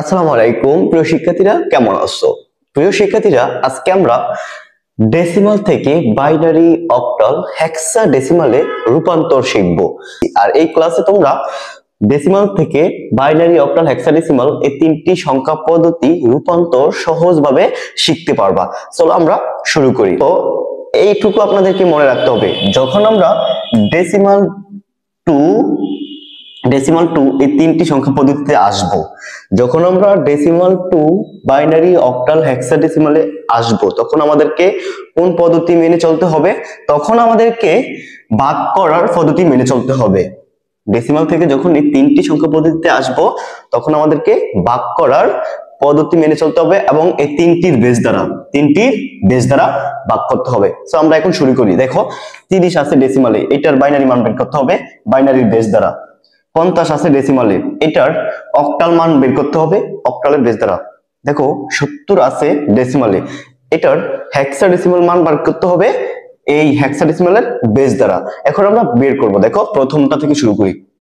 আসসালামু আলাইকুম প্রিয় শিক্ষার্থীরা, কেমন আছো? প্রিয় শিক্ষার্থীরা, আজকে আমরা ডেসিমাল থেকে বাইনারি, অক্টাল, হেক্সাডেসিমালে রূপান্তর শিখব। আর এই ক্লাসে তোমরা ডেসিমাল থেকে বাইনারি, অক্টাল, হেক্সাডেসিমাল এই তিনটি সংখ্যা পদ্ধতি রূপান্তর সহজভাবে শিখতে পারবা। চলো আমরা শুরু করি। তো এইটুকু আপনাদেরকে মনে রাখতে হবে, যখন আমরা ডেসিমাল টু এই তিনটি সংখ্যা পদ্ধতিতে আসব, যখন আমরা ডেসিমাল টু বাইনারি, অক্টাল, হেক্সাডেসিমালে আসব, তখন আমাদেরকে কোন পদ্ধতি মেনে চলতে হবে? তখন আমাদেরকে ভাগ করার পদ্ধতি মেনে চলতে হবে। ডেসিমাল থেকে যখন এই তিনটি সংখ্যা পদ্ধতিতে আসব, তখন আমাদেরকে ভাগ করার পদ্ধতি মেনে চলতে হবে এবং এই তিনটির বেস দ্বারা ভাগ করতে হবে। তো আমরা এখন শুরু করি। দেখো, 30 আছে ডেসিমালে, এটার বাইনারি মান বের করতে হবে বাইনারির বেস দ্বারা। 50 আছে ডেসিমালে, এটার অক্টাল মান বের করতে হবে অক্টালের বেস দ্বারা। দেখো, 70 আছে ডেসিমালে, এটার হেক্সাডেসিমাল মান বের করতে হবে এই হেক্সাডেসিমালের বেস দ্বারা। এখন আমরা বের করব। দেখো, প্রথমটা থেকে শুরু করি।